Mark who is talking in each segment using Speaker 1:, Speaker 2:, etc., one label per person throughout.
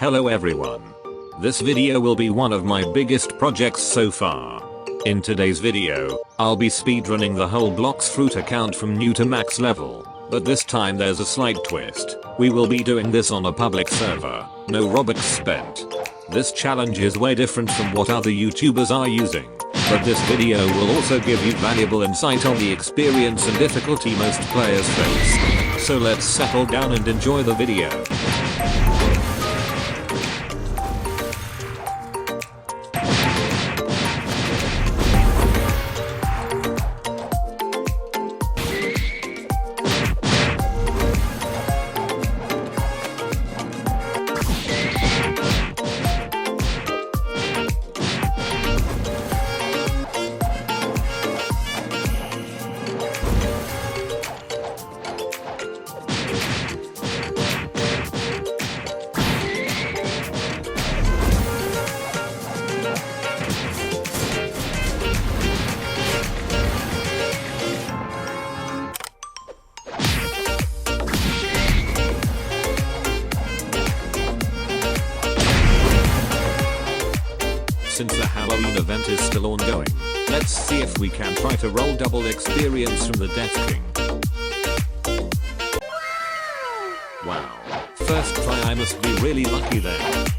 Speaker 1: Hello everyone. This video will be one of my biggest projects so far. In today's video, I'll be speedrunning the whole Blox Fruit account from new to max level, but this time there's a slight twist. We will be doing this on a public server, no Robux spent. This challenge is way different from what other YouTubers are using, but this video will also give you valuable insight on the experience and difficulty most players face. So let's settle down and enjoy the video. Since the Halloween event is still ongoing, let's see if we can try to roll double experience from the Death King. Wow. First try, I must be really lucky then.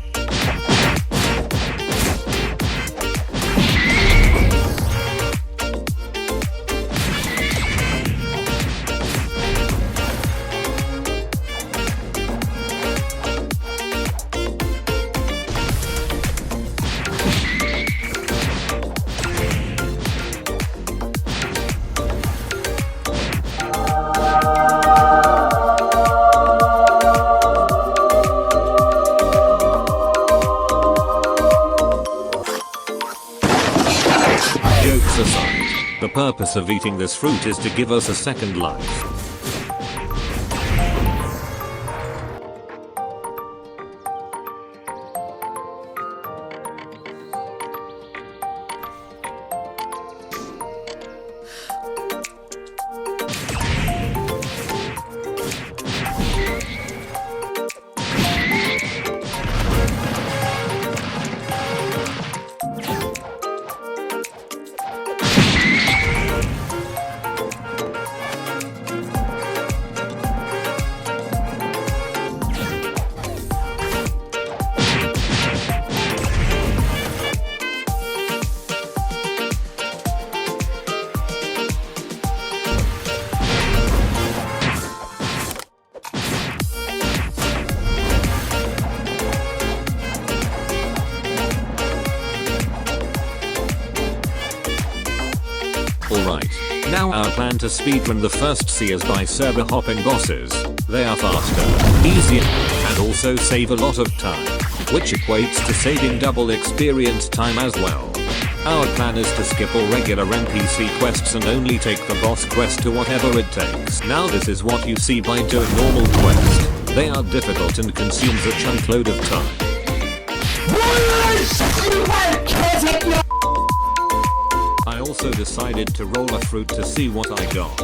Speaker 1: Jokes aside, the purpose of eating this fruit is to give us a second life. Alright, now our plan to speedrun the first sea is by server hopping bosses. They are faster, easier, and also save a lot of time, which equates to saving double experience time as well. Our plan is to skip all regular NPC quests and only take the boss quest to whatever it takes. Now this is what you see by doing normal quests. They are difficult and consumes a chunk load of time. I also decided to roll a fruit to see what I got.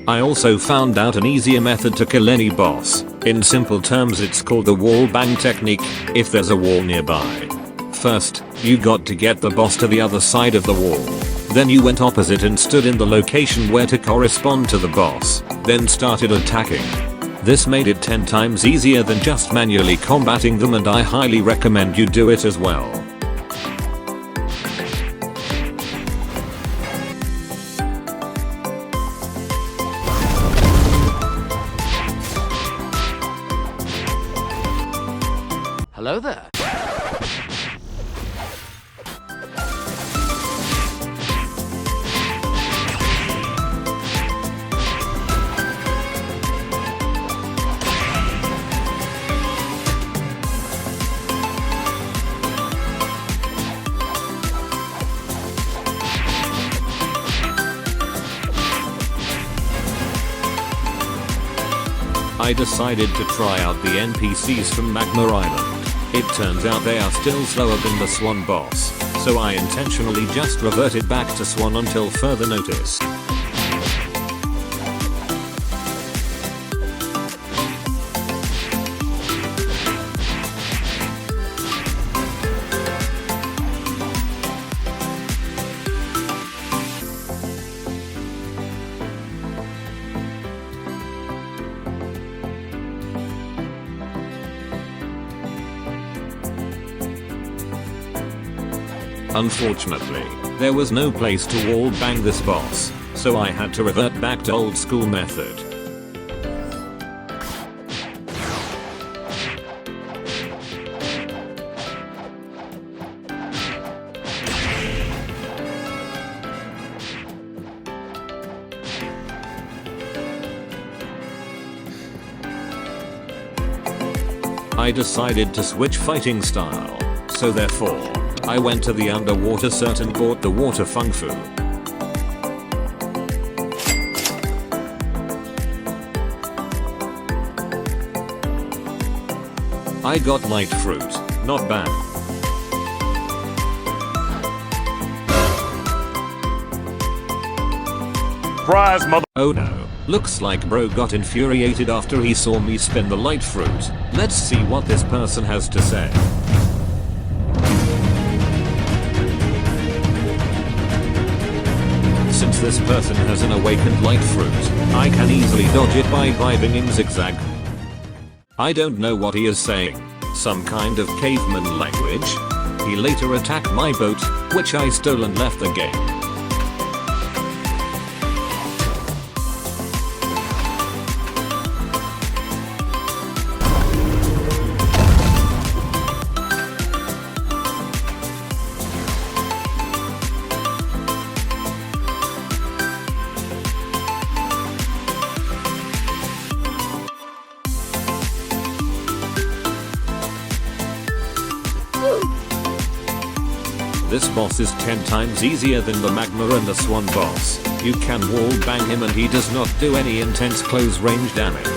Speaker 1: I also found out an easier method to kill any boss. In simple terms, it's called the wall bang technique, if there's a wall nearby. First, you got to get the boss to the other side of the wall. Then you went opposite and stood in the location where to correspond to the boss, then started attacking. This made it 10 times easier than just manually combating them, and I highly recommend you do it as well.
Speaker 2: Hello there.
Speaker 1: I decided to try out the NPCs from Magma Island. It turns out they are still slower than the Swan boss, so I intentionally just reverted back to Swan until further notice. Unfortunately, there was no place to wall bang this boss, so I had to revert back to old school method. I decided to switch fighting style, so therefore, I went to the underwater cert and bought the water fung fu. I got light fruit, not bad.
Speaker 3: Surprise, mother.
Speaker 1: Oh no, looks like bro got infuriated after he saw me spin the light fruit. Let's see what this person has to say. Since this person has an awakened light fruit, I can easily dodge it by driving in zigzag. I don't know what he is saying. Some kind of caveman language? He later attacked my boat, which I stole and left the game. This boss is 10 times easier than the Magma and the Swan boss. You can wall bang him and he does not do any intense close range damage.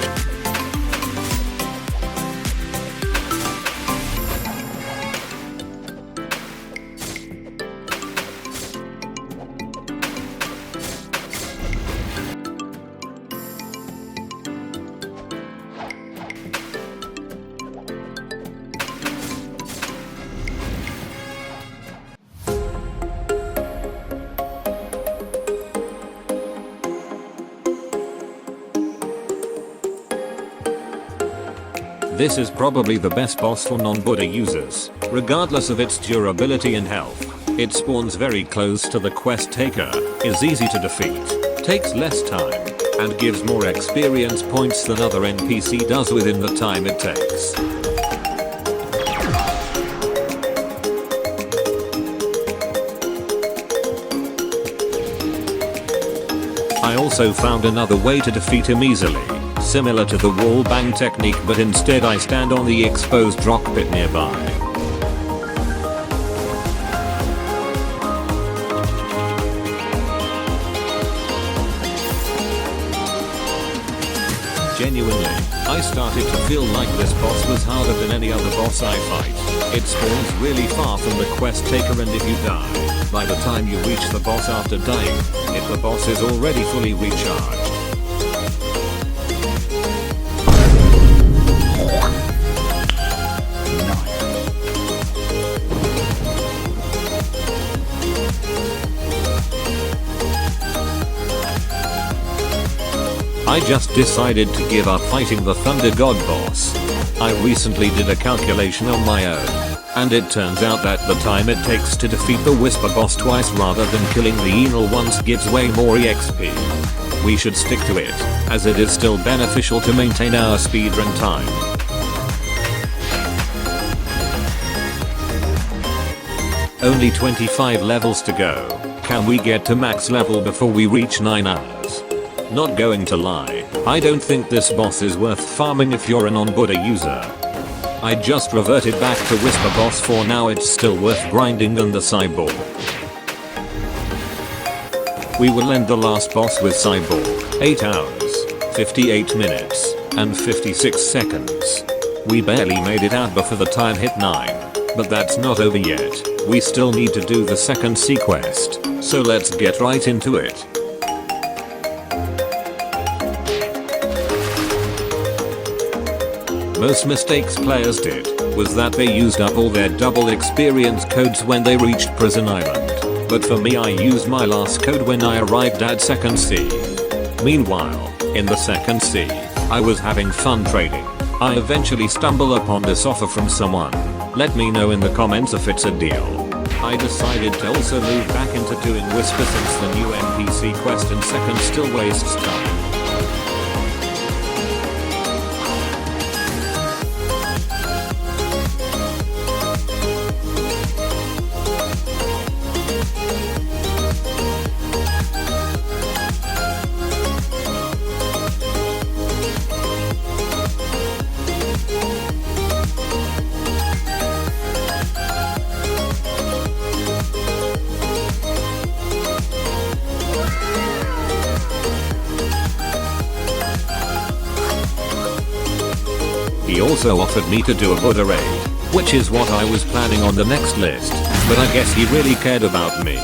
Speaker 1: This is probably the best boss for non-Buddha users, regardless of its durability and health. It spawns very close to the quest taker, is easy to defeat, takes less time, and gives more experience points than other NPC does within the time it takes. I also found another way to defeat him easily. Similar to the wall bang technique, but instead I stand on the exposed rock pit nearby. Genuinely, I started to feel like this boss was harder than any other boss I fight. It spawns really far from the quest taker, and if you die, by the time you reach the boss after dying, the boss is already fully recharged. I just decided to give up fighting the Thunder God boss. I recently did a calculation on my own, and it turns out that the time it takes to defeat the Whisper boss twice rather than killing the Enel once gives way more EXP. We should stick to it, as it is still beneficial to maintain our speedrun time. Only 25 levels to go. Can we get to max level before we reach 9 hours? Not going to lie, I don't think this boss is worth farming if you're a non-Buddha user. I just reverted back to Whisper boss. For now it's still worth grinding than the Cyborg. We will end the last boss with Cyborg. 8 hours, 58 minutes, and 56 seconds. We barely made it out before the time hit 9. But that's not over yet. We still need to do the second sea quest. So let's get right into it. Most mistakes players did was that they used up all their double experience codes when they reached Prison Island. But for me, I used my last code when I arrived at Second Sea. Meanwhile, in the Second Sea, I was having fun trading. I eventually stumbled upon this offer from someone. Let me know in the comments if it's a deal. I decided to also move back into doing Whisper since the new NPC quest in Second still wastes time. He also offered me to do a Buddha raid, which is what I was planning on the next list, but I guess he really cared about me.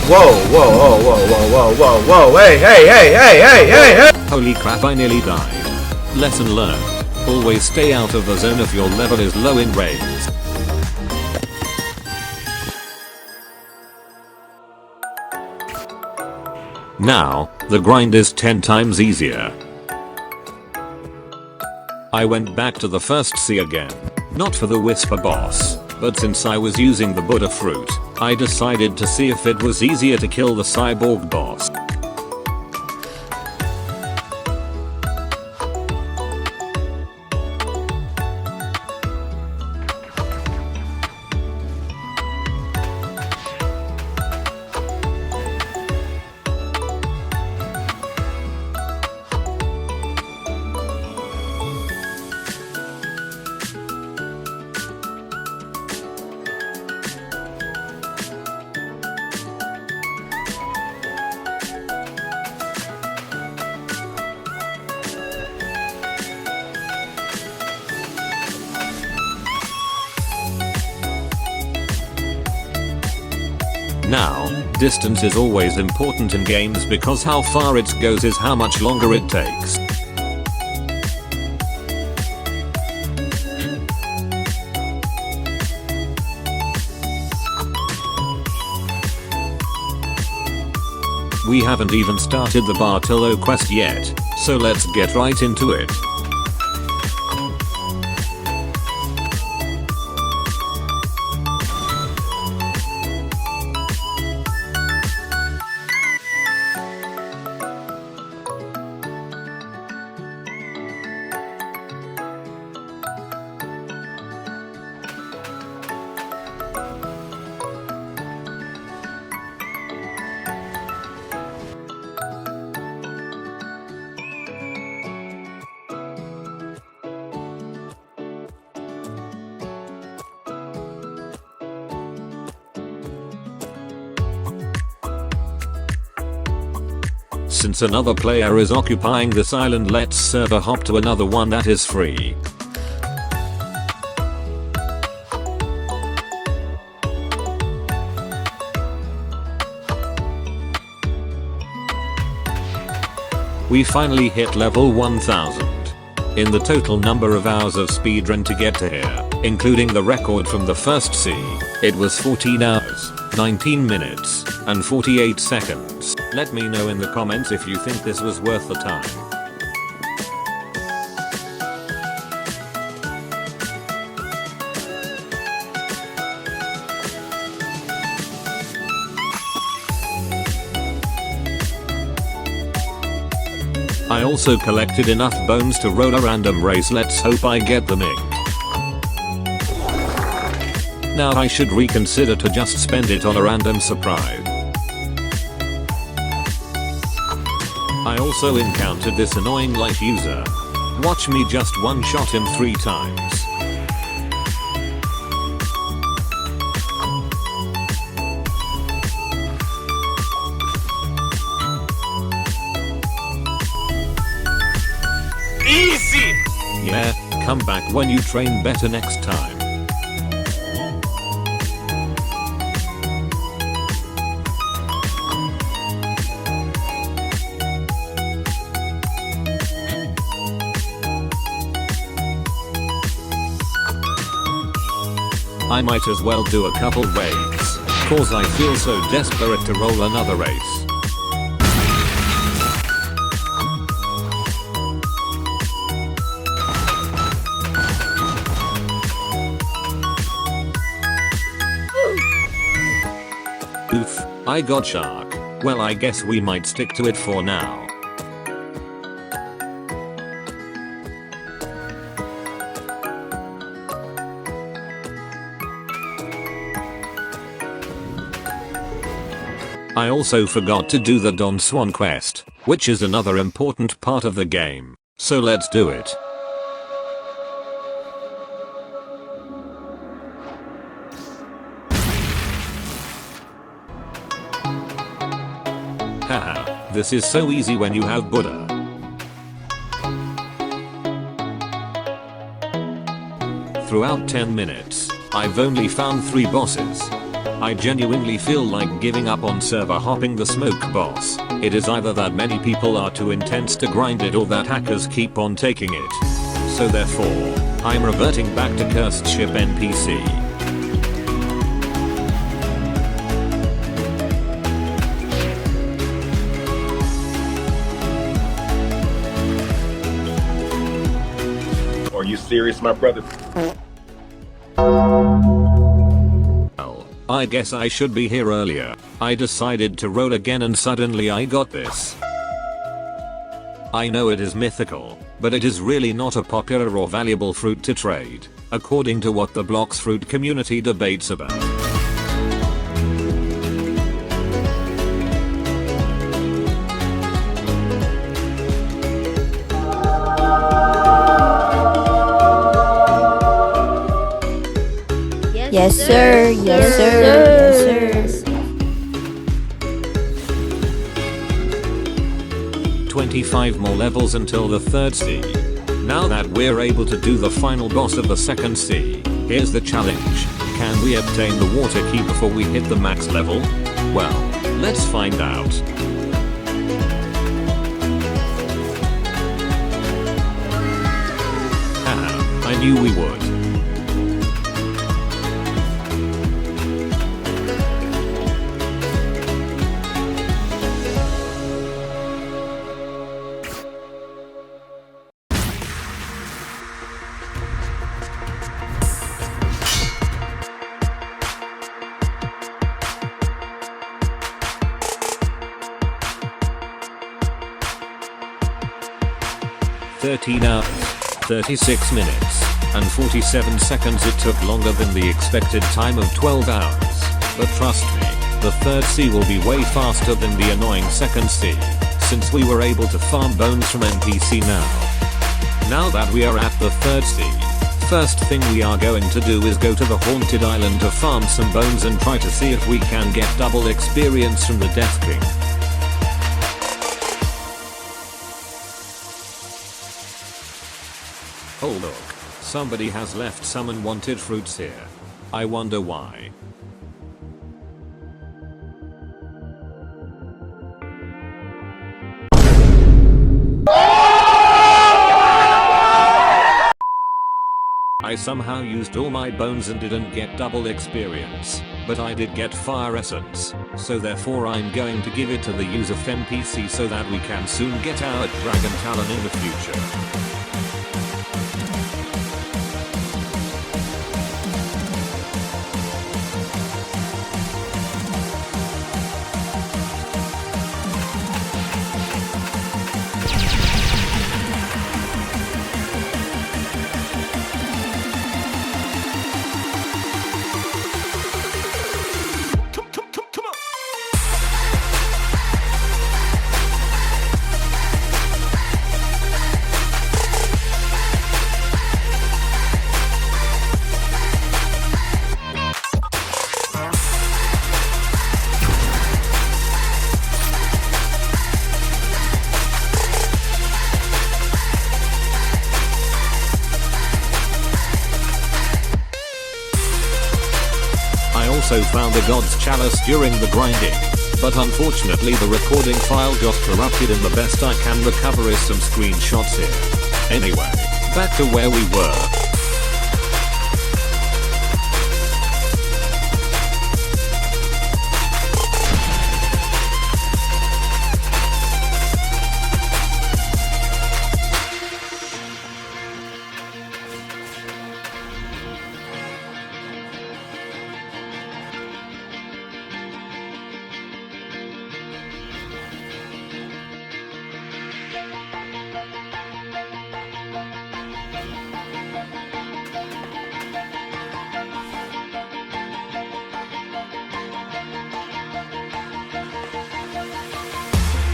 Speaker 3: Whoa, whoa, whoa, whoa, whoa, whoa, whoa, whoa, hey, hey, hey, hey, hey, hey, hey!
Speaker 1: Holy crap, I nearly died. Lesson learned. Always stay out of the zone if your level is low in raids. Now, the grind is 10 times easier. I went back to the first sea again. Not for the Whisper boss, but since I was using the Buddha fruit, I decided to see if it was easier to kill the cyborg boss. Now, distance is always important in games because how far it goes is how much longer it takes. We haven't even started the Bartolo quest yet, so let's get right into it. Since another player is occupying this island, let's server hop to another one that is free. We finally hit level 1000. In the total number of hours of speedrun to get to here, including the record from the first sea, it was 14 hours, 19 minutes, and 48 seconds. Let me know in the comments if you think this was worth the time. I also collected enough bones to roll a random race. Let's hope I get the ink. Now I should reconsider to just spend it on a random surprise. I also encountered this annoying light user. Watch me just one-shot him 3 times. Yeah, come back when you train better next time. I might as well do a couple raids, cause I feel so desperate to roll another race. Oof, I got shark. Well, I guess we might stick to it for now. I also forgot to do the Don Swan quest, which is another important part of the game, so let's do it. Haha, this is so easy when you have Buddha. Throughout 10 minutes, I've only found 3 bosses. I genuinely feel like giving up on server hopping the smoke boss. It is either that many people are too intense to grind it or that hackers keep on taking it. So therefore, I'm reverting back to cursed ship NPC.
Speaker 3: Are you serious, my brother?
Speaker 1: I guess I should be here earlier. I decided to roll again and suddenly I got this. I know it is mythical, but it is really not a popular or valuable fruit to trade, according to what the Blox Fruit community debates about.
Speaker 4: Yes sir, yes sir, yes sir.
Speaker 1: 25 more levels until the 3rd sea. Now that we're able to do the final boss of the 2nd sea, here's the challenge. Can we obtain the water key before we hit the max level? Well, let's find out. Haha, I knew we would. $13 hours, 36 minutes, and 47 seconds. It took longer than the expected time of 12 hours. But trust me, the 3rd sea will be way faster than the annoying 2nd sea, since we were able to farm bones from NPC now. Now that we are at the 3rd sea, first thing we are going to do is go to the haunted island to farm some bones and try to see if we can get double experience from the Death King. Oh look, somebody has left some unwanted fruits here. I wonder why. I somehow used all my bones and didn't get double experience, but I did get fire essence, so therefore I'm going to give it to the use of NPC so that we can soon get our dragon talon in the future. also found the God's Chalice during the grinding. But unfortunately the recording file got corrupted and the best I can recover is some screenshots here. Anyway, back to where we were.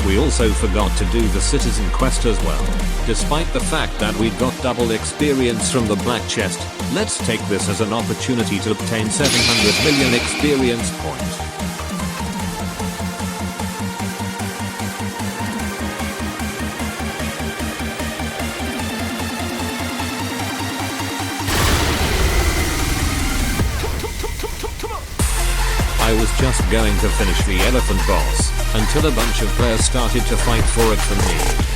Speaker 1: We also forgot to do the citizen quest as well. Despite the fact that we got double experience from the black chest, let's take this as an opportunity to obtain 700 million experience points. I was just going to finish the elephant boss, until a bunch of players started to fight for it from me.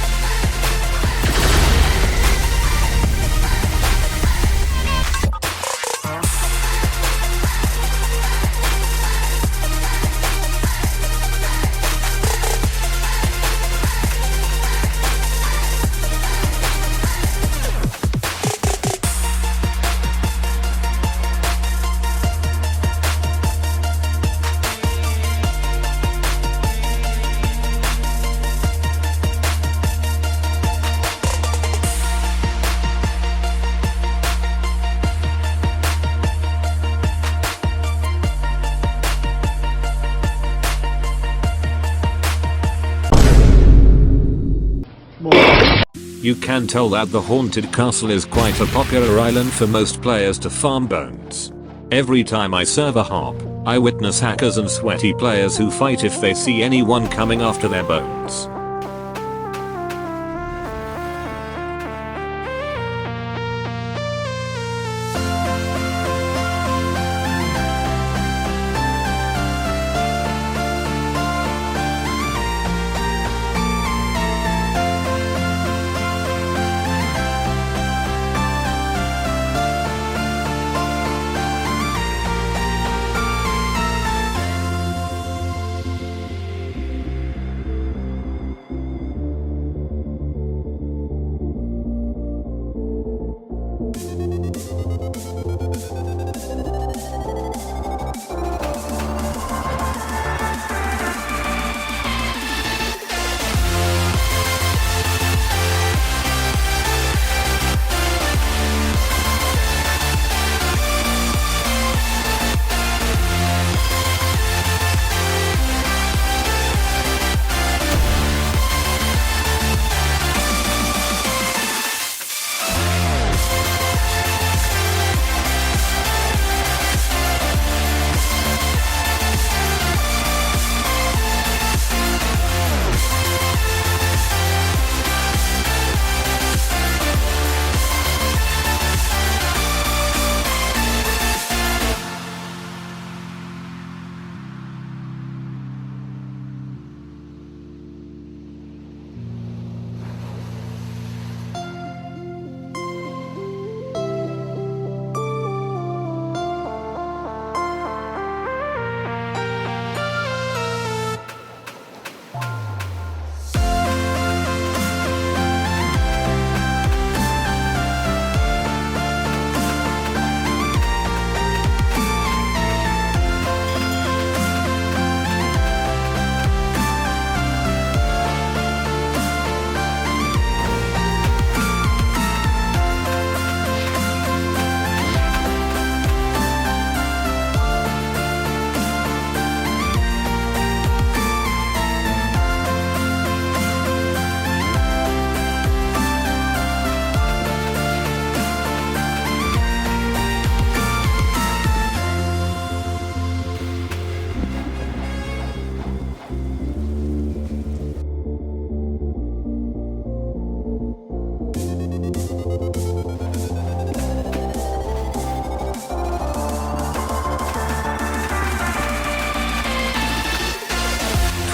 Speaker 1: You can tell that the haunted castle is quite a popular island for most players to farm bones. Every time I server hop, I witness hackers and sweaty players who fight if they see anyone coming after their bones.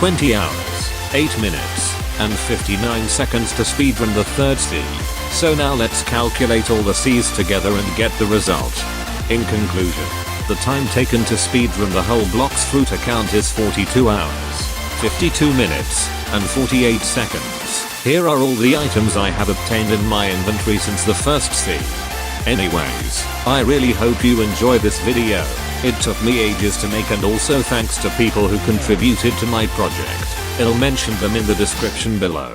Speaker 1: 20 hours, 8 minutes, and 59 seconds to speedrun the third sea. So now let's calculate all the seas together and get the result. In conclusion, the time taken to speedrun the whole Blox Fruit account is 42 hours, 52 minutes, and 48 seconds. Here are all the items I have obtained in my inventory since the first sea. Anyways, I really hope you enjoy this video. It took me ages to make, and also thanks to people who contributed to my project. I'll mention them in the description below.